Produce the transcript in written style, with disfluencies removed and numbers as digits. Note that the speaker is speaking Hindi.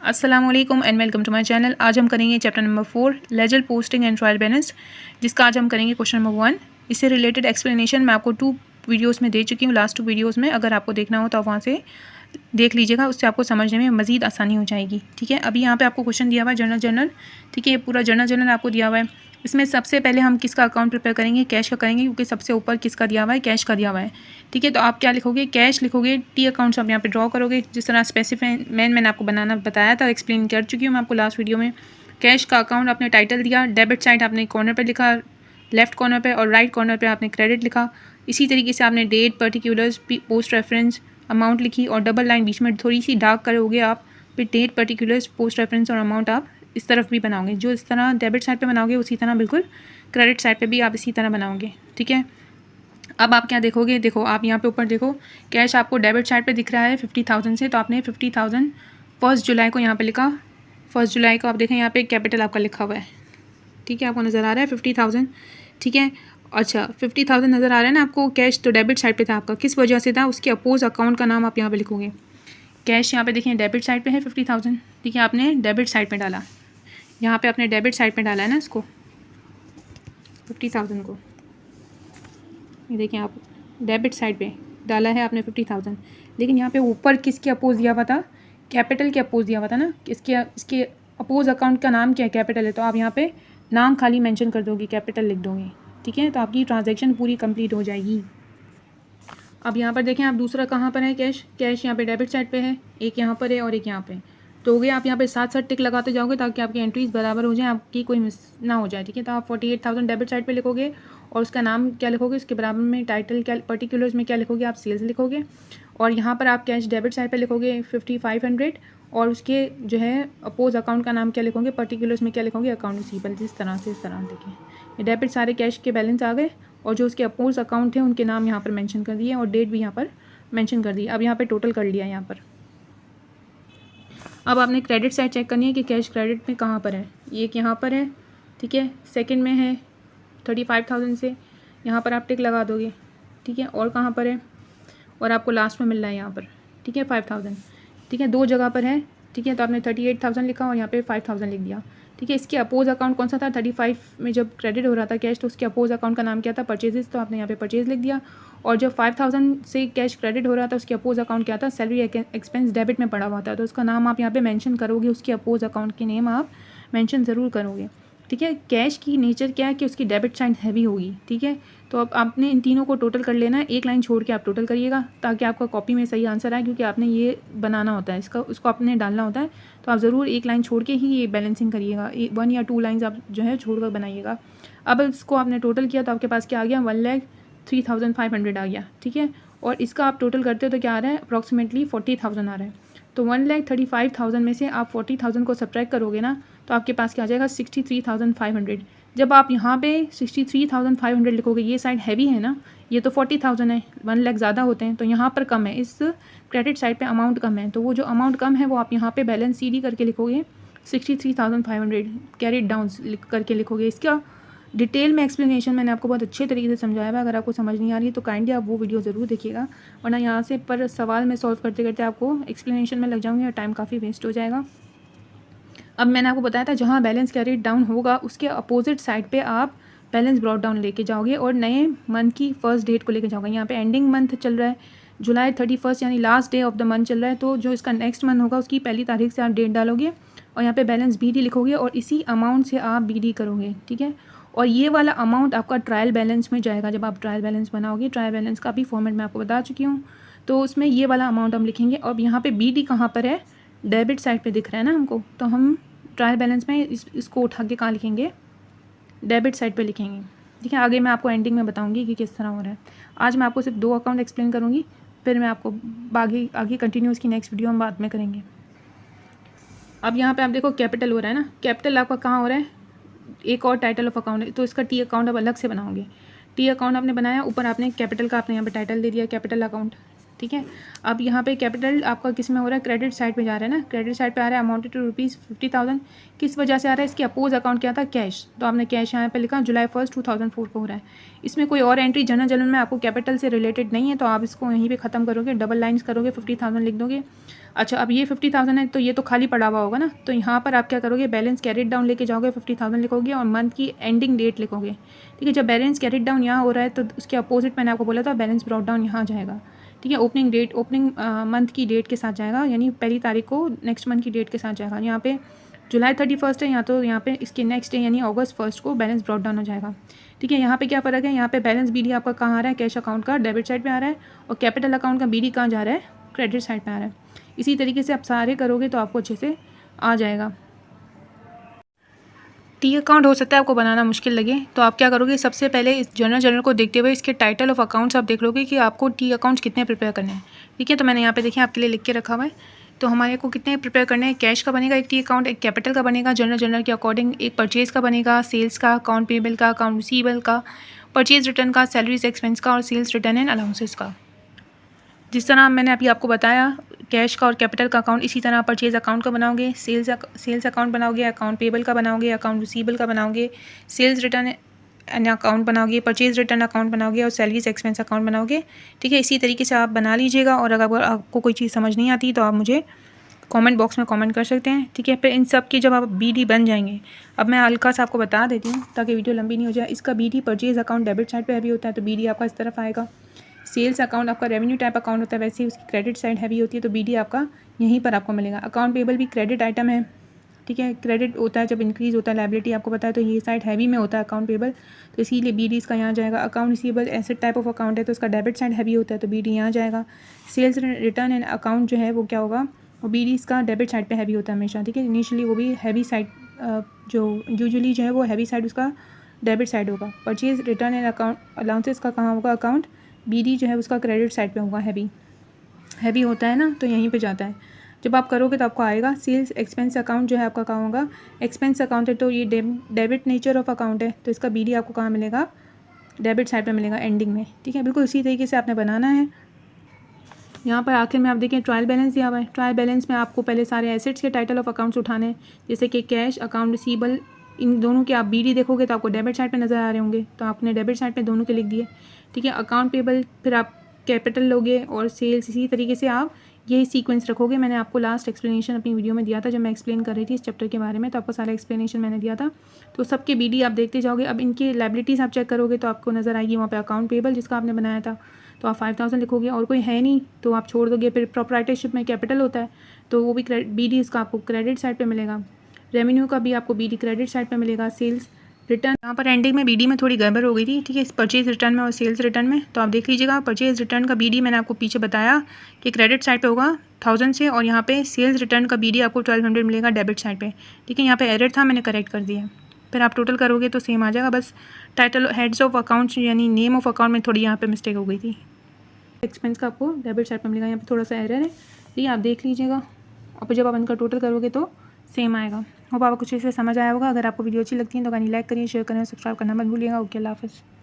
अस्सलाम वालेकुम and welcome to my channel. आज हम करेंगे chapter number 4 ledger posting and trial balance, जिसका आज हम करेंगे क्वेश्चन नंबर 1। इससे रिलेटेड एक्सप्लेनेशन मैं आपको 2 वीडियोस में दे चुकी हूँ, लास्ट 2 वीडियोस में। अगर आपको देखना हो तो आप वहाँ से देख लीजिएगा, उससे आपको समझने में मज़ीद आसानी हो जाएगी। ठीक है, अभी यहाँ पे आपको क्वेश्चन दिया हुआ है जनरल। ठीक है, पूरा जनरल आपको दिया हुआ है। इसमें सबसे पहले हम किसका अकाउंट प्रिपेयर करेंगे? कैश का करेंगे, क्योंकि सबसे ऊपर किसका दिया हुआ है? कैश का दिया हुआ है। ठीक है, तो आप क्या लिखोगे? कैश लिखोगे। टी अकाउंट्स आप यहाँ पे ड्रॉ करोगे, जिस तरह स्पेसिफाई मैंने आपको बनाना बताया था, एक्सप्लेन कर चुकी हूँ मैं आपको लास्ट वीडियो में। कैश का अकाउंट आपने टाइटल दिया, डेबिट साइड आपने कॉर्नर पर लिखा, लेफ्ट कॉर्नर पे और राइट कॉर्नर पे आपने क्रेडिट लिखा। इसी तरीके से आपने date, particulars, post reference, amount लिखी और डबल लाइन बीच में थोड़ी सी डार्क करोगे आप। फिर डेट, पर्टिकुलर्स, पोस्ट रेफरेंस और अमाउंट आप इस तरफ भी बनाओगे। जो इस तरह डेबिट साइड पे बनाओगे उसी तरह बिल्कुल क्रेडिट साइड पे भी आप इसी तरह बनाओगे। ठीक है, अब आप क्या देखोगे? देखो, आप यहाँ पे ऊपर देखो, कैश आपको डेबिट साइड पे दिख रहा है 50,000 से, तो आपने 50,000 1 जुलाई को यहाँ पे लिखा। 1 जुलाई को आप देखें यहाँ पे कैपिटल आपका लिखा हुआ है। ठीक है, आपको नज़र आ रहा है 50,000। ठीक है, अच्छा 50,000 नज़र आ रहा है ना आपको। कैश तो डेबिट साइड पे था आपका, किस वजह से था? उसके अपोज अकाउंट का नाम आप यहाँ पे लिखोगे। कैश यहाँ पे देखें डेबिट साइड पे है 50,000। ठीक है, आपने डेबिट साइड पे डाला, यहाँ पे आपने डेबिट साइड पे डाला है ना इसको, 50,000 को। ये देखें, आप डेबिट साइड पे डाला है आपने 50,000, लेकिन यहाँ पे ऊपर किसके अपोज दिया हुआ था? कैपिटल के अपोज दिया हुआ था ना। इसके अपोज अकाउंट का नाम क्या है? कैपिटल है, तो आप यहाँ पे नाम खाली मेंशन कर दोगे, कैपिटल लिख दोगे। ठीक है, तो आपकी ट्रांजैक्शन पूरी कंप्लीट हो जाएगी। अब यहाँ पर देखें, आप दूसरा कहाँ पर है? कैश यहाँ पे डेबिट साइड पे है, एक यहाँ पर है और एक यहाँ पे। तो हो गया, आप यहाँ पे साथ साथ टिक लगाते जाओगे ताकि आपकी एंट्रीज बराबर हो जाए, आपकी कोई मिस ना हो जाए। ठीक है, तो आप 48,000 डेबिट साइड पे लिखोगे और उसका नाम क्या लिखोगे? उसके बराबर में टाइटल क्या, पर्टिकुलर्स में क्या लिखोगे? आप सेल्स लिखोगे। और यहाँ पर आप कैश डेबिट साइड पे लिखोगे 5,500 और उसके जो है अपोज अकाउंट का नाम क्या लिखोगे? पर्टिकुलर्स में क्या लिखोगे? Account receivable. इस तरह से, इस तरह देखिए, ये डेबिट सारे कैश के बैलेंस आ गए और जो उसके अपोज अकाउंट थे उनके नाम यहाँ पर मेंशन कर दिए और डेट भी यहाँ पर मेंशन कर दी। अब यहाँ पे टोटल कर लिया यहाँ पर। अब आपने क्रेडिट साइड चेक करनी है कि कैश क्रेडिट में कहाँ पर है। एक यहाँ पर है, ठीक है, सेकंड में है 35,000 से, यहाँ पर आप टिक लगा दोगे। ठीक है, और कहाँ पर है? और आपको लास्ट में मिल रहा है यहाँ पर। ठीक है, 5,000। ठीक है, 2 जगह पर है। ठीक है, तो आपने 38,000 लिखा और यहाँ पे 5,000 लिख दिया। ठीक है, इसके अपोज अकाउंट कौन सा था? 35 में जब क्रेडिट हो रहा था कैश, तो उसके अपोज अकाउंट का नाम क्या था? परचेजेस, तो आपने यहाँ पे परचेज लिख दिया। और जब 5,000 से कैश क्रेडिट हो रहा था उसके अपोज अकाउंट क्या था? सैलरी एक्सपेंस डेबिट में पड़ा हुआ था, तो उसका नाम आप यहाँ पे मेंशन करोगे, उसके अपोज अकाउंट के नेम आप मेंशन ज़रूर करोगे। ठीक है, कैश की नेचर क्या है कि उसकी डेबिट साइड हैवी होगी। ठीक है, तो अब आपने इन तीनों को टोटल कर लेना है, एक लाइन छोड़ के आप टोटल करिएगा ताकि आपका कॉपी में सही आंसर आए, क्योंकि आपने ये बनाना होता है, इसका उसको आपने डालना होता है। तो आप ज़रूर एक लाइन छोड़ के ही ये बैलेंसिंग करिएगा, 1 या 2 लाइन्स आप जो है छोड़ कर बनाइएगा। अब इसको आपने टोटल किया तो आपके पास क्या आ गया? 1,03,500 आ गया। ठीक है, और इसका आप टोटल करते हो तो क्या आ रहा है? अप्रॉक्सीमेटली 40,000 आ रहा है। तो 1,35,000 में से आप 40,000 को सब्ट्रैक्ट करोगे ना, तो आपके पास क्या आ जाएगा? 63,500। जब आप यहाँ पे 63,500 लिखोगे, ये साइड हैवी है ना, ये तो 40,000 है, 1 लाख ज़्यादा होते हैं, तो यहाँ पर कम है, इस क्रेडिट साइड पे अमाउंट कम है, तो वो जो अमाउंट कम है वो आप यहाँ पे बैलेंस CD करके लिखोगे 63,500 कैरी डाउन करके लिखोगे। इसका डिटेल में एक्सप्लेनेशन मैंने आपको बहुत अच्छे तरीके से समझाया है। अगर आपको समझ नहीं आ रही है तो काइंडली आप वो वीडियो ज़रूर देखिएगा, वरना यहाँ से पर सवाल में सॉल्व करते करते आपको एक्सप्लेनेशन में लग जाऊँगी और टाइम काफ़ी वेस्ट हो जाएगा। अब मैंने आपको बताया था जहाँ बैलेंस कैरीड डाउन होगा उसके अपोजिट साइड पे आप बैलेंस ब्रॉट डाउन लेके जाओगे और नए मंथ की फर्स्ट डेट को लेके जाओगे। यहाँ पे एंडिंग मंथ चल रहा है, जुलाई 31 यानी last day of the month चल रहा है, तो जो इसका नेक्स्ट मंथ होगा उसकी पहली तारीख से आप डेट डालोगे और यहाँ पे बैलेंस BD लिखोगे और इसी अमाउंट से आप BD करोगे। ठीक है, और ये वाला अमाउंट आपका ट्रायल बैलेंस में जाएगा। जब आप ट्रायल बैलेंस बनाओगे, ट्रायल बैलेंस का भी फॉर्मेट मैं आपको बता चुकी हूँ, तो उसमें ये वाला अमाउंट हम लिखेंगे। और यहाँ पे BD कहाँ पर है? डेबिट साइड पे दिख रहा है ना हमको, तो हम ट्रायल बैलेंस में इसको उठा के कहाँ लिखेंगे? डेबिट साइड पे लिखेंगे। ठीक है, आगे मैं आपको एंडिंग में बताऊंगी कि किस तरह हो रहा है। आज मैं आपको सिर्फ 2 अकाउंट एक्सप्लेन करूँगी, फिर मैं आपको आगे कंटिन्यू इसकी नेक्स्ट वीडियो हम बाद में करेंगे। अब यहाँ पे आप देखो कैपिटल हो रहा है ना, कैपिटल आपका कहाँ हो रहा है? एक और टाइटल ऑफ अकाउंट है, तो इसका T अकाउंट आप अलग से बनाओगे। T अकाउंट आपने बनाया, ऊपर आपने कैपिटल का आपने यहाँ पे टाइटल दे दिया कैपिटल अकाउंट। ठीक है, अब यहाँ पे कैपिटल आपका किस में हो रहा है? क्रेडिट साइड पे जा रहा है ना, क्रेडिट साइड पे आ रहा है अमाउंटेड टू ₹50,000। किस वजह से आ रहा है? इसके अपोज अकाउंट क्या था? कैश, तो आपने कैश यहाँ पे लिखा, जुलाई 1, 2004 को हो रहा है। इसमें कोई और एंट्री जनरल में आपको कैपिटल से रिलेटेड नहीं है, तो आप इसको यहीं पे ख़त्म करोगे, डबल लाइन्स करोगे, 50,000 लिख दोगे। अच्छा, अब ये 50,000 है तो ये तो खाली पड़ा हुआ होगा ना, तो यहाँ पर आप क्या करोगे, बैलेंस कैरिड डाउन लेके जाओगे, 50,000 लिखोगे और मंथ की एंडिंग डेट लिखोगे। ठीक है, जब बैलेंस कैरिड डाउन यहाँ हो रहा है तो उसके अपोजिट मैंने आपको बोला था बैलेंस ब्रॉट डाउन यहाँ जाएगा। ठीक है, ओपनिंग डेट ओपनिंग मंथ की डेट के साथ जाएगा, यानी पहली तारीख को नेक्स्ट मंथ की डेट के साथ जाएगा। यहाँ पे जुलाई 31 है, या तो यहाँ पे इसके नेक्स्ट डे यानी अगस्त 1 को बैलेंस ब्रॉट डाउन हो जाएगा। ठीक है, यहाँ पे क्या फ़र्क है, यहाँ पे बैलेंस बीडी आपका कहाँ आ रहा है, कैश अकाउंट का डेबिट साइड पे आ रहा है, और कैपिटल अकाउंट का बीडी कहाँ जा रहा है, क्रेडिट साइड पे आ रहा है। इसी तरीके से आप सारे करोगे तो आपको अच्छे से आ जाएगा। टी अकाउंट हो सकता है आपको बनाना मुश्किल लगे, तो आप क्या करोगे, सबसे पहले इस जर्नल को देखते हुए इसके टाइटल ऑफ अकाउंट्स आप देख लोगे कि आपको टी अकाउंट्स कितने प्रिपेयर करने हैं। ठीक है, तो मैंने यहाँ पे देखिए आपके लिए लिख के रखा हुआ है। तो हमारे को कितने प्रिपेयर करने हैं, कैश का बनेगा एक टी अकाउंट, एक कैपिटल का बनेगा जर्नल के अकॉर्डिंग, एक परचेज़ का बनेगा, सेल्स का, अकाउंट पेबल का, अकाउंट रिसीवेबल का, परचेज रिटर्न का, सैलरीज एक्सपेंस का, और सेल्स रिटर्न एंड अलाउंसेस का। जिस तरह मैंने अभी आपको बताया कैश का और कैपिटल का अकाउंट, इसी तरह परचेज अकाउंट का बनाओगे, सेल्स अकाउंट बनाओगे, अकाउंट पेबल का बनाओगे, अकाउंट रिसीवेबल का बनाओगे, सेल्स रिटर्न एंड अकाउंट बनाओगे, परचेज रिटर्न अकाउंट बनाओगे, और सैलरीज एक्सपेंस अकाउंट बनाओगे। ठीक है, इसी तरीके से आप बना लीजिएगा, और अगर आपको कोई चीज़ समझ नहीं आती तो आप मुझे कमेंट बॉक्स में कमेंट कर सकते हैं। ठीक है, फिर इन सब की जब आप बीडी बन जाएंगे, अब मैं हल्का सा आपको बता देती हूँ ताकि वीडियो लंबी नहीं हो जाए। इसका BD purchase account debit side पे हैवी होता है, तो बीडी आपका इस तरफ आएगा। सेल्स अकाउंट आपका रेवेन्यू टाइप अकाउंट होता है, वैसे ही उसकी क्रेडिट साइड हैवी होती है, तो बीडी आपका यहीं पर आपको मिलेगा। अकाउंट पेबल भी क्रेडिट आइटम है। ठीक है, क्रेडिट होता है जब इंक्रीज़ होता है लायबिलिटी, आपको पता है, तो ये साइड हैवी में होता है अकाउंट पेबल, तो इसीलिए बीडी इसका यहाँ जाएगा। Account receivable asset type of account है, तो उसका डेबिट साइड हैवी होता है, तो बीडी यहाँ जाएगा। सेल्स रिटर्न एंड अकाउंट जो है वो क्या होगा, और बीडी इसका डेबिट साइड पे हैवी होता है हमेशा। ठीक है, इनिशियली वो भी हैवी साइड, जो यूजुअली जो है वो हैवी साइड उसका डेबिट साइड होगा। Purchase return and account allowances का कहाँ होगा, अकाउंट बीडी जो है उसका क्रेडिट साइड पे होगा, हैवी होता है ना, तो यहीं पे जाता है। जब आप करोगे तो आपको आएगा। सेल्स एक्सपेंस अकाउंट जो है आपका कहाँ होगा, एक्सपेंस अकाउंट है, तो ये डेबिट नेचर ऑफ अकाउंट है, तो इसका बीडी आपको कहाँ मिलेगा, डेबिट साइड पे मिलेगा एंडिंग में। ठीक है, बिल्कुल इसी तरीके से आपने बनाना है। यहाँ पर आखिर में आप देखें ट्रायल बैलेंस दिया हुआ है। ट्रायल बैलेंस में आपको पहले सारे एसेट्स के टाइटल ऑफ अकाउंट्स उठाने हैं, जैसे कि कैश, अकाउंट रिसीवेबल, इन दोनों के आप बीडी देखोगे तो आपको डेबिट साइड पे नज़र आ रहे होंगे, तो आपने डेबिट साइड पे दोनों के लिख दिए। ठीक है, अकाउंट पेबल फिर आप कैपिटल लोगे, और सेल्स इसी तरीके से आप यही सीक्वेंस रखोगे। मैंने आपको लास्ट एक्सप्लेनेशन अपनी वीडियो में दिया था जब मैं एक्सप्लेन कर रही थी इस चैप्टर के बारे में, तो आपको सारा एक्सप्लेनेशन मैंने दिया था। तो सबके बीडी आप देखते जाओगे। अब इनकी लायबिलिटीज़ आप चेक करोगे तो आपको नज़र आएगी वहाँ पे अकाउंट पेबल जिसका आपने बनाया था, तो आप 5000 लिखोगे, और कोई है नहीं तो आप छोड़ दोगे। फिर प्रोप्राइटरशिप में कैपिटल होता है, तो वो भी बीडी इसका आपको क्रेडिट साइड पे मिलेगा। रेवेन्यू का भी आपको बीडी क्रेडिट साइड पे मिलेगा। सेल्स रिटर्न, यहाँ पर एंडिंग में बीडी में थोड़ी गड़बड़ हो गई थी। ठीक है, इस परचेज रिटर्न में और सेल्स रिटर्न में, तो आप देख लीजिएगा। परचेज रिटर्न का बीडी मैंने आपको पीछे बताया कि क्रेडिट साइड पे होगा 1000 से, और यहाँ पे सेल्स रिटर्न का बीडी आपको 1200 मिलेगा डेबिट साइड पे। ठीक है, यहाँ पे एरर था, मैंने करेक्ट कर दिया। फिर आप टोटल करोगे तो सेम आ जाएगा, बस टाइटल हेड्स ऑफ अकाउंट्स यानी नेम ऑफ अकाउंट में थोड़ी यहाँ पे मिस्टेक हो गई थी। एक्सपेंस का आपको डेबिट साइड पे मिलेगा, यहाँ पे थोड़ा सा एरर है, ठीक है, आप देख लीजिएगा। और जब आप इनका टोटल करोगे तो सेम आएगा। होप आपको कुछ इससे समझ आया होगा। अगर आपको वीडियो अच्छी लगती है तो गानी लाइक करिए, शेयर करें, सब्सक्राइब करना मत भूलिएगा। ओके, अल्लाह हाफ़िज़।